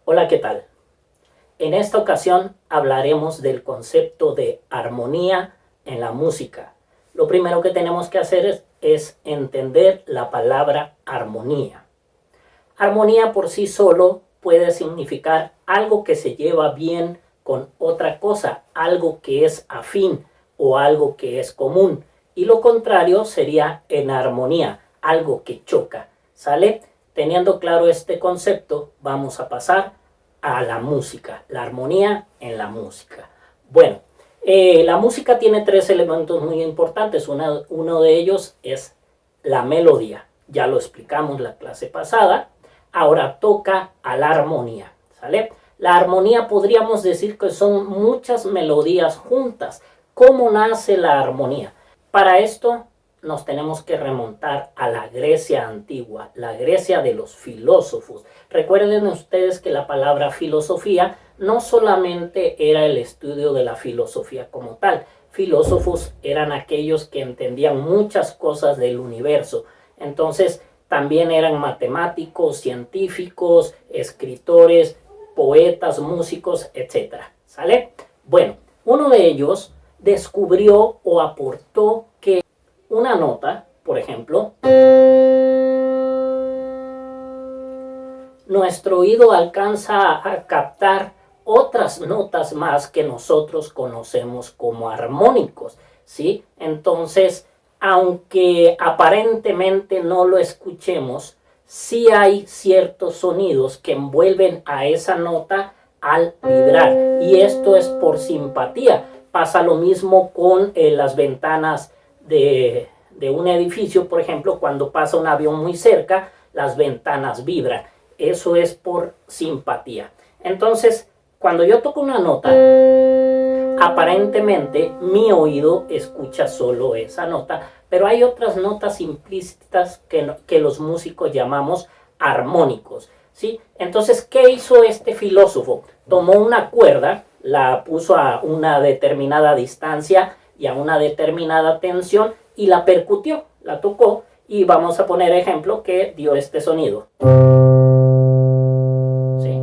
Hola, ¿qué tal? En esta ocasión hablaremos del concepto de armonía en la música. Lo primero que tenemos que hacer es entender la palabra armonía. Armonía por sí solo puede significar algo que se lleva bien con otra cosa, algo que es afín o algo que es común. Y lo contrario sería enarmonía, algo que choca. ¿Sale? Teniendo claro este concepto, vamos a pasar a la música, la armonía en la música. Bueno, la música tiene tres elementos muy importantes. Uno de ellos es la melodía. Ya lo explicamos la clase pasada. Ahora toca a la armonía, ¿sale? La armonía podríamos decir que son muchas melodías juntas. ¿Cómo nace la armonía? Para esto nos tenemos que remontar a la Grecia antigua, la Grecia de los filósofos. Recuerden ustedes que la palabra filosofía no solamente era el estudio de la filosofía como tal. Filósofos eran aquellos que entendían muchas cosas del universo. Entonces, también eran matemáticos, científicos, escritores, poetas, músicos, etc. ¿Sale? Bueno, uno de ellos descubrió o aportó que una nota, por ejemplo, nuestro oído alcanza a captar otras notas más que nosotros conocemos como armónicos, ¿sí? Entonces, aunque aparentemente no lo escuchemos, sí hay ciertos sonidos que envuelven a esa nota al vibrar, y esto es por simpatía. Pasa lo mismo con las ventanas de un edificio, por ejemplo, cuando pasa un avión muy cerca, las ventanas vibran. Eso es por simpatía. Entonces, cuando yo toco una nota, aparentemente mi oído escucha solo esa nota, pero hay otras notas implícitas que los músicos llamamos armónicos, ¿sí? Entonces, ¿qué hizo este filósofo? Tomó una cuerda, la puso a una determinada distancia y a una determinada tensión y la percutió, la tocó, y vamos a poner ejemplo que dio este sonido. ¿Sí?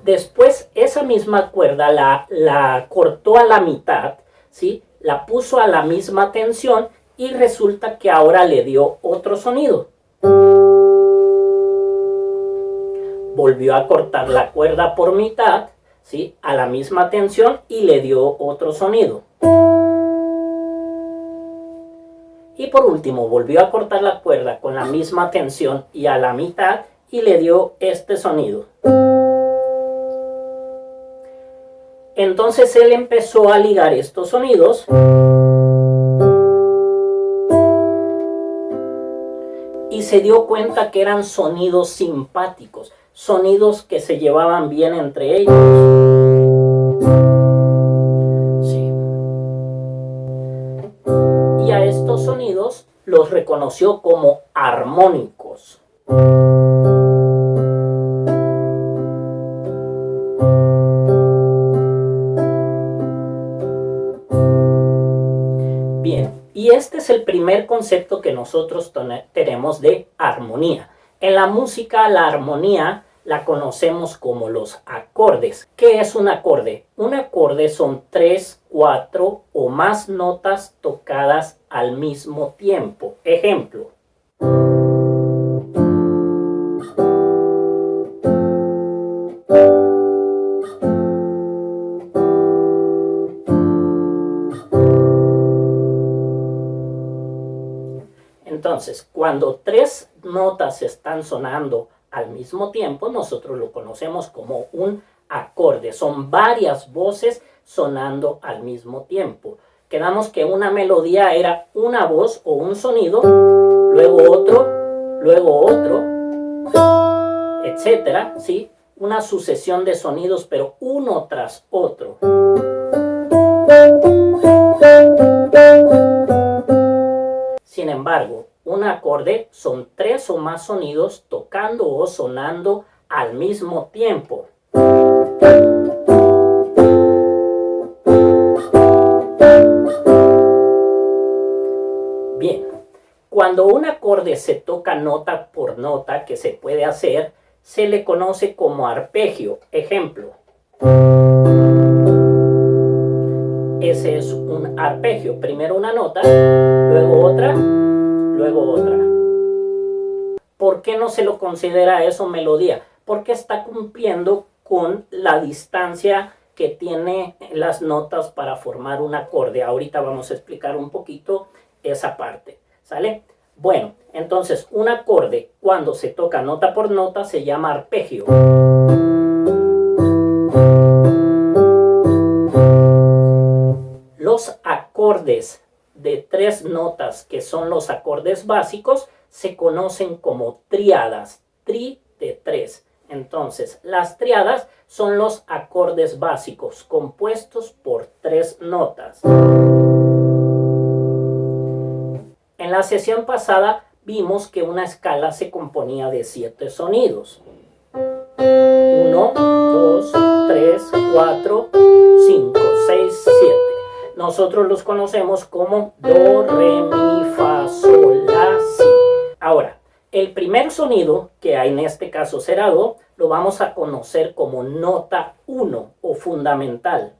Después esa misma cuerda la cortó a la mitad, ¿sí? La puso a la misma tensión y resulta que ahora le dio otro sonido. Volvió a cortar la cuerda por mitad, ¿sí? A la misma tensión y le dio otro sonido. Y por último volvió a cortar la cuerda con la misma tensión y a la mitad y le dio este sonido. Entonces él empezó a ligar estos sonidos y se dio cuenta que eran sonidos simpáticos, sonidos que se llevaban bien entre ellos. Sí. Y a estos sonidos los reconoció como armónicos. Bien, y este es el primer concepto que nosotros tenemos de armonía. En la música, la armonía la conocemos como los acordes. ¿Qué es un acorde? Un acorde son 3, 4 o más notas tocadas al mismo tiempo. Ejemplo. Entonces, cuando 3 notas están sonando al mismo tiempo, nosotros lo conocemos como un acorde. Son varias voces sonando al mismo tiempo. Quedamos que una melodía era una voz o un sonido, luego otro, etcétera, ¿sí? Una sucesión de sonidos, pero uno tras otro. Sin embargo, un acorde son 3 o más sonidos tocando o sonando al mismo tiempo. Bien, cuando un acorde se toca nota por nota, que se puede hacer, se le conoce como arpegio. Ejemplo. Ese es un arpegio. Primero una nota, luego otra, luego otra. ¿Por qué no se lo considera eso melodía? Porque está cumpliendo con la distancia que tiene las notas para formar un acorde. Ahorita vamos a explicar un poquito esa parte, ¿sale? Bueno, entonces un acorde cuando se toca nota por nota se llama arpegio. Los acordes de 3 notas, que son los acordes básicos, se conocen como tríadas, tri de 3. Entonces, las tríadas son los acordes básicos compuestos por 3 notas. En la sesión pasada vimos que una escala se componía de 7 sonidos. 1, 2, 3, 4, 5, 6, 7. Nosotros los conocemos como do, re, mi, fa, sol, la, si. Ahora, el primer sonido, que en este caso será do, lo vamos a conocer como nota 1 o fundamental.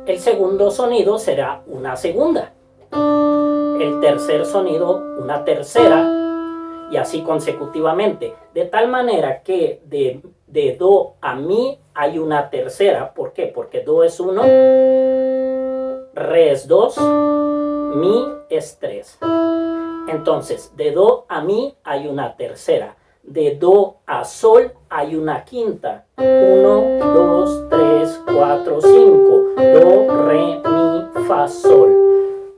El segundo sonido será una segunda. El tercer sonido, una tercera. Y así consecutivamente. De tal manera que de do a mi hay una tercera. ¿Por qué? Porque do es 1, re es 2, mi es 3. Entonces, de do a mi hay una tercera. De do a sol hay una quinta. 1, 2, 3, 4, 5. Do, re, mi, fa, sol.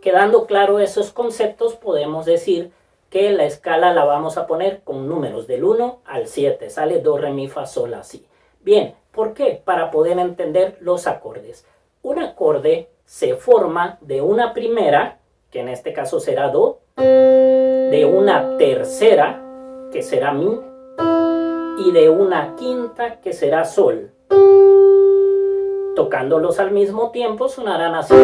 Quedando claro esos conceptos, podemos decir que la escala la vamos a poner con números del 1 al 7. Sale do, re, mi, fa, sol, así. Bien, ¿por qué? Para poder entender los acordes. Un acorde se forma de una primera, que en este caso será do, de una tercera, que será mi, y de una quinta, que será sol. Tocándolos al mismo tiempo sonarán así.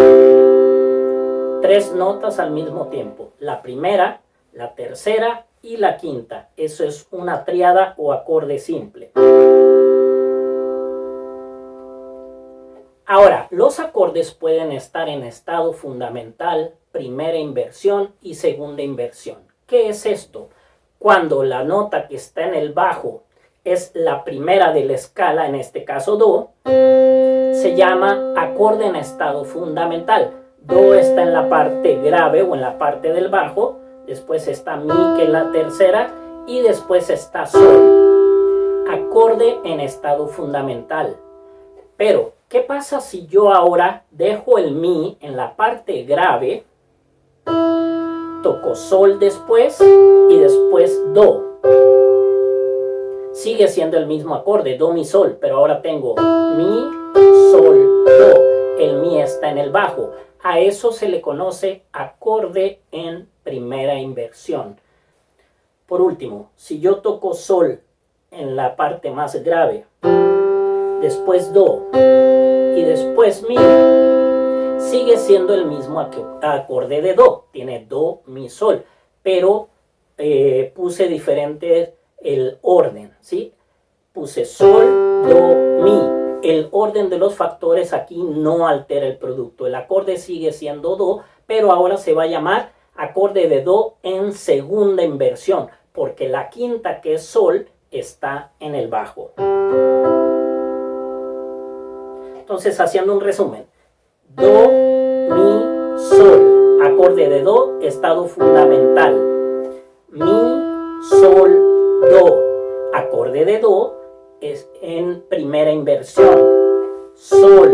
3 notas al mismo tiempo. La primera, la tercera y la quinta. Eso es una tríada o acorde simple. Ahora, los acordes pueden estar en estado fundamental, primera inversión y segunda inversión. ¿Qué es esto? Cuando la nota que está en el bajo es la primera de la escala, en este caso do, se llama acorde en estado fundamental. Do está en la parte grave o en la parte del bajo, después está mi, que es la tercera, y después está sol. Acorde en estado fundamental. Pero, ¿qué pasa si yo ahora dejo el mi en la parte grave, toco sol después y después do? Sigue siendo el mismo acorde, do, mi, sol, pero ahora tengo mi, sol, do. El mi está en el bajo. A eso se le conoce acorde en primera inversión. Por último, si yo toco sol en la parte más grave, después do y después mi, sigue siendo el mismo acorde de do. Tiene do, mi, sol, pero puse diferente el orden, ¿sí? Puse sol, do, mi. El orden de los factores aquí no altera el producto. El acorde sigue siendo do, pero ahora se va a llamar acorde de do en segunda inversión, porque la quinta, que es sol, está en el bajo. Entonces, haciendo un resumen. Do, mi, sol. Acorde de do, estado fundamental. Mi, sol, do. Acorde de do es en primera inversión. Sol,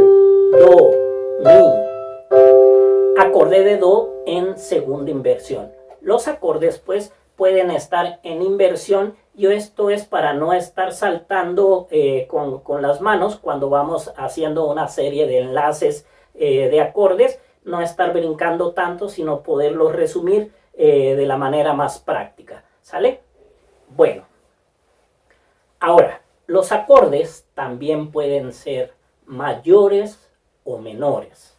do, mi. Acorde de do en segunda inversión. Los acordes pues pueden estar en inversión, y esto es para no estar saltando con las manos cuando vamos haciendo una serie de enlaces de acordes, no estar brincando tanto, sino poderlos resumir de la manera más práctica. ¿Sale? Bueno, ahora, los acordes también pueden ser mayores o menores.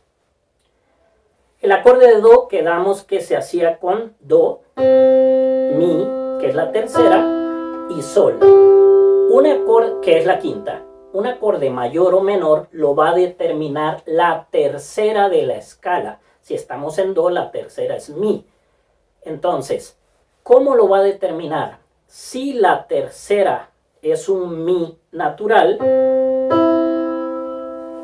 El acorde de do quedamos que se hacía con do, mi, que es la tercera, y sol. Un acorde, que es la quinta, un acorde mayor o menor lo va a determinar la tercera de la escala. Si estamos en do, la tercera es mi. Entonces, ¿cómo lo va a determinar? Si la tercera es un mi natural,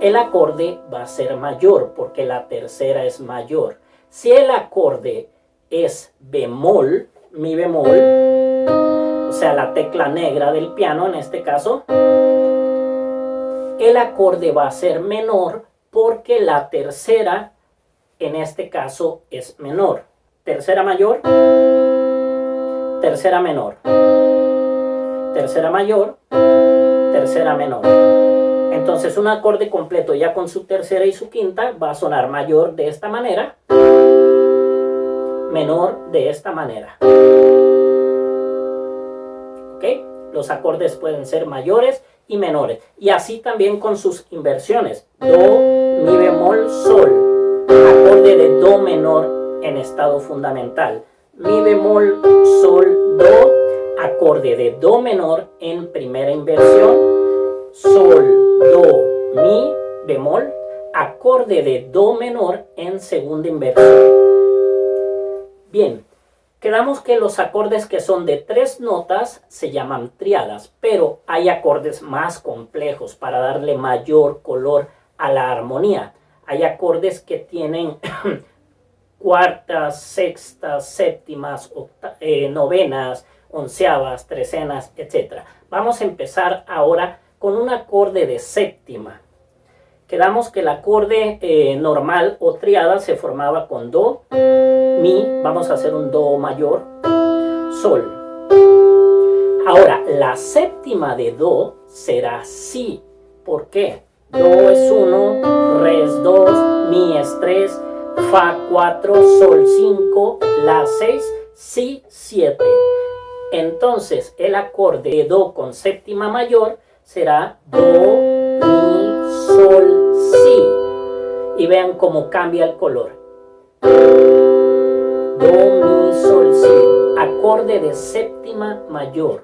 el acorde va a ser mayor porque la tercera es mayor. Si el acorde es bemol, mi bemol, o sea, la tecla negra del piano en este caso, el acorde va a ser menor porque la tercera en este caso es menor. Tercera mayor, tercera menor, tercera mayor, tercera menor. Entonces un acorde completo ya con su tercera y su quinta va a sonar mayor de esta manera, menor de esta manera. ¿Ok? Los acordes pueden ser mayores y menores. Y así también con sus inversiones. Do, mi bemol, sol. Acorde de do menor en estado fundamental. Mi bemol, sol, do. Acorde de do menor en primera inversión. Sol, do, mi bemol. Acorde de do menor en segunda inversión. Bien. Quedamos que los acordes que son de 3 notas se llaman tríadas, pero hay acordes más complejos para darle mayor color a la armonía. Hay acordes que tienen cuartas, sextas, séptimas, novenas, onceavas, trecenas, etc. Vamos a empezar ahora con un acorde de séptima. Quedamos que el acorde normal o triada se formaba con do, mi, vamos a hacer un do mayor, sol. Ahora, la séptima de do será si. ¿Por qué? Do es 1, re es 2, mi es 3, fa 4, sol 5, la 6, si 7. Entonces, el acorde de do con séptima mayor será do, mi, sol, si. Y vean cómo cambia el color. Do, mi, sol, si. Acorde de séptima mayor.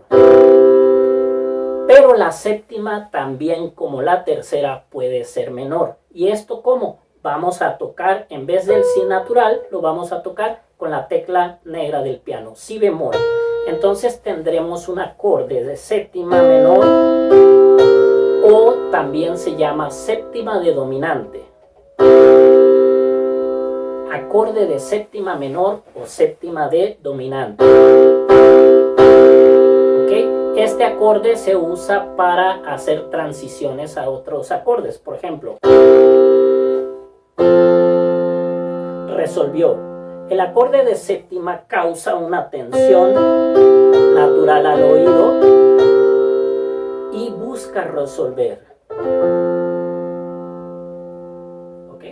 Pero la séptima también, como la tercera, puede ser menor. ¿Y esto cómo? Vamos a tocar, en vez del si natural, lo vamos a tocar con la tecla negra del piano, si bemol. Entonces tendremos un acorde de séptima menor, o también se llama séptima de dominante. Acorde de séptima menor o séptima de dominante. ¿Ok? Este acorde se usa para hacer transiciones a otros acordes. Por ejemplo, resolvió. El acorde de séptima causa una tensión natural al oído y busca resolver. ¿Ok?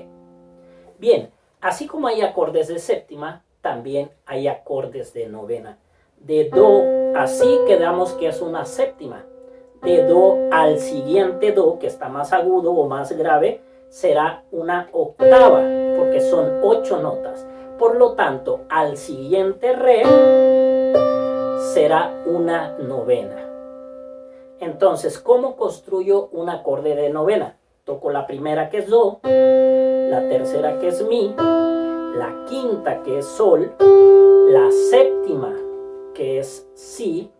Bien, así como hay acordes de séptima, también hay acordes de novena. De do a si quedamos que es una séptima. De do al siguiente do, que está más agudo o más grave, será una octava, porque son 8 notas. Por lo tanto, al siguiente re será una novena. Entonces, ¿cómo construyo un acorde de novena? Toco la primera, que es do, la tercera, que es mi, la quinta, que es sol, la séptima, que es si,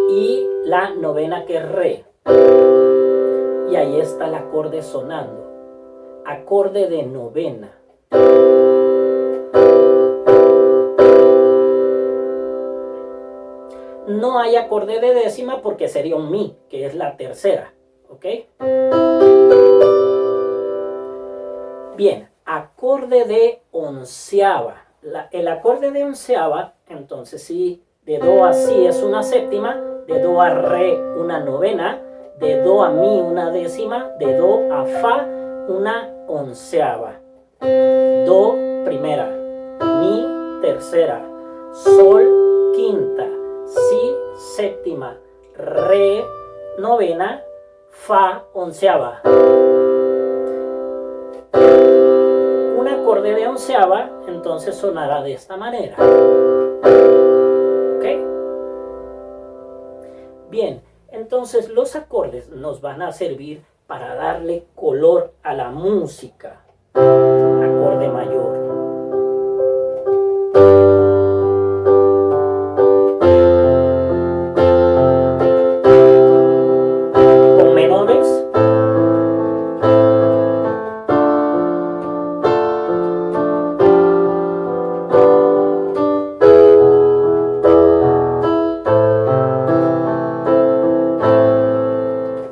y la novena, que es re. Y ahí está el acorde sonando. Acorde de novena. No hay acorde de décima porque sería un mi, que es la tercera. ¿Ok? Bien, acorde de onceava. El acorde de onceava, entonces sí, de do a si es una séptima, de do a re una novena, de do a mi una décima, de do a fa una onceava. Do primera, mi tercera, sol quinta, si séptima, re novena, fa onceava. Un acorde de onceava entonces sonará de esta manera. ¿Ok? Bien, entonces los acordes nos van a servir para darle color a la música. Acorde mayor. Con menores.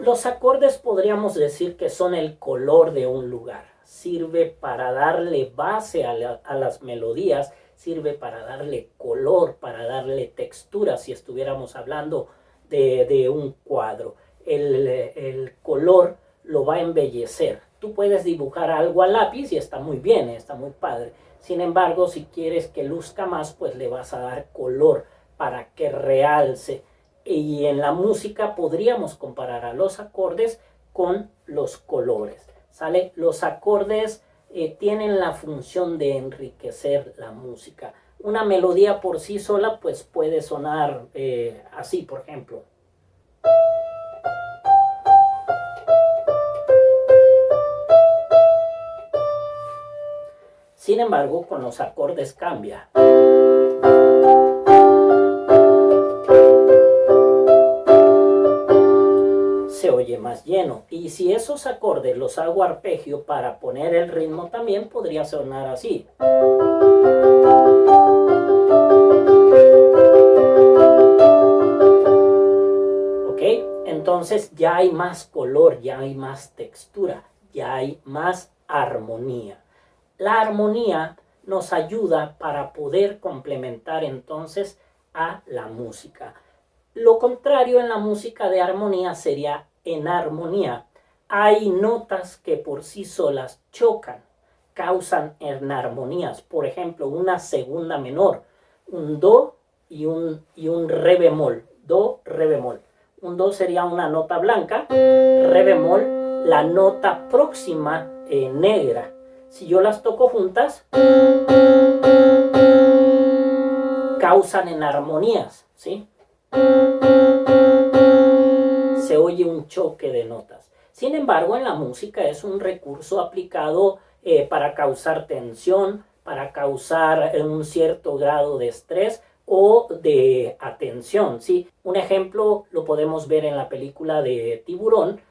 Los acordes podríamos decir que son el color de un lugar. Sirve para darle base a las melodías, sirve para darle color, para darle textura, si estuviéramos hablando de un cuadro. El color lo va a embellecer. Tú puedes dibujar algo a lápiz y está muy bien, está muy padre. Sin embargo, si quieres que luzca más, pues le vas a dar color para que realce. Y en la música podríamos comparar a los acordes con los colores, ¿sale? Los acordes tienen la función de enriquecer la música. Una melodía por sí sola pues puede sonar así, por ejemplo. Sin embargo, con los acordes cambia. Se oye más lleno. Y si esos acordes los hago arpegio para poner el ritmo, también podría sonar así. ¿Ok? Entonces ya hay más color, ya hay más textura, ya hay más armonía. La armonía nos ayuda para poder complementar entonces a la música. Lo contrario en la música de armonía sería enarmonía. Hay notas que por sí solas chocan, causan enarmonías. Por ejemplo, una segunda menor, un do y un re bemol. Do, re bemol. Un do sería una nota blanca, re bemol, la nota próxima negra. Si yo las toco juntas, causan enarmonías, ¿sí? Se oye un choque de notas. Sin embargo, en la música es un recurso aplicado para causar tensión, para causar un cierto grado de estrés o de atención, ¿sí? Un ejemplo lo podemos ver en la película de Tiburón.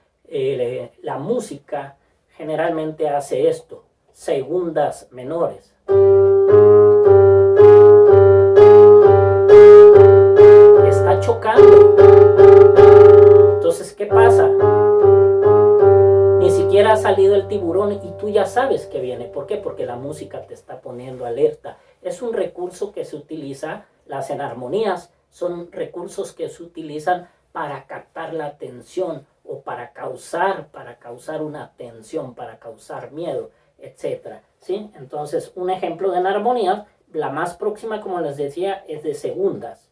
La música generalmente hace esto, segundas menores. Está chocando. Entonces, ¿qué pasa? Ni siquiera ha salido el tiburón y tú ya sabes que viene. ¿Por qué? Porque la música te está poniendo alerta. Es un recurso que se utiliza, las enarmonías son recursos que se utilizan para captar la atención o para causar una tensión, para causar miedo, etc. ¿Sí? Entonces, un ejemplo de enarmonía, la más próxima, como les decía, es de segundas.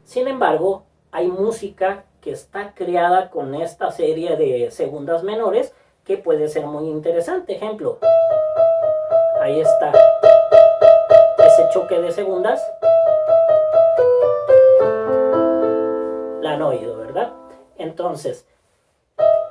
Sin embargo, hay música que está creada con esta serie de segundas menores que puede ser muy interesante. Ejemplo, ahí está ese choque de segundas. La han oído, ¿verdad? Entonces,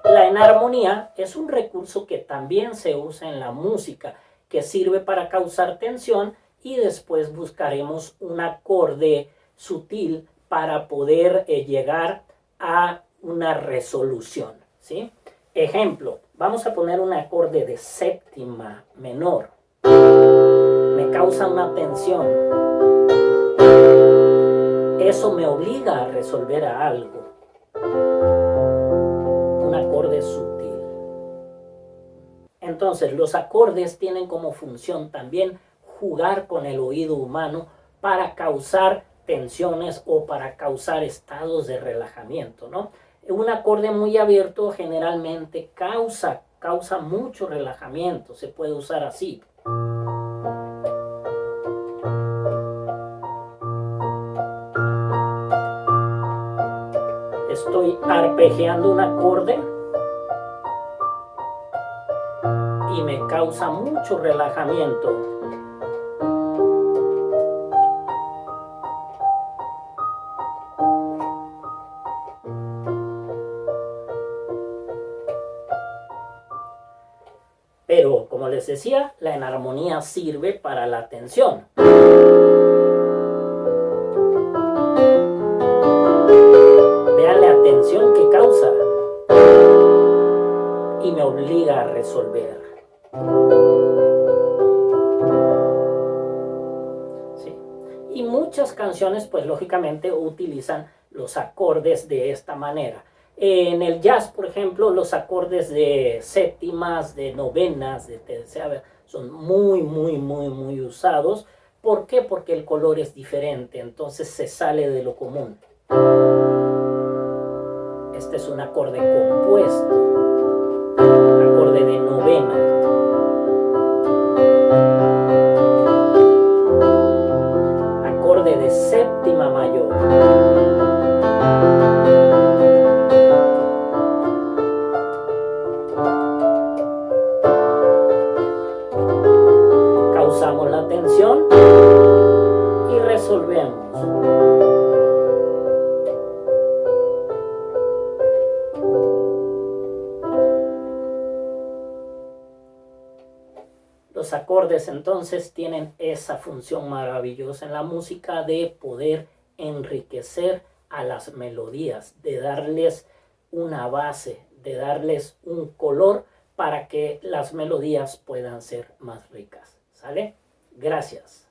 la enarmonía es un recurso que también se usa en la música, que sirve para causar tensión y después buscaremos un acorde sutil para poder llegar a una resolución, ¿sí? Ejemplo, vamos a poner un acorde de séptima menor. Me causa una tensión. Eso me obliga a resolver a algo. Un acorde sutil. Entonces, los acordes tienen como función también jugar con el oído humano para causar tensiones o para causar estados de relajamiento, ¿no? Un acorde muy abierto generalmente causa mucho relajamiento, se puede usar así. Estoy arpegiando un acorde y me causa mucho relajamiento. decía, la enarmonía sirve para la tensión. Vean la tensión que causa y me obliga a resolver. Sí. Y muchas canciones, pues lógicamente utilizan los acordes de esta manera. En el jazz, por ejemplo, los acordes de séptimas, de novenas, de terceras, son muy usados. ¿Por qué? Porque el color es diferente, entonces se sale de lo común. Este es un acorde compuesto, acorde de novena. Acorde de séptima mayor. Causamos la tensión y resolvemos. Los acordes entonces tienen esa función maravillosa en la música de poder enriquecer a las melodías, de darles una base, de darles un color para que las melodías puedan ser más ricas. ¿Sale? Gracias.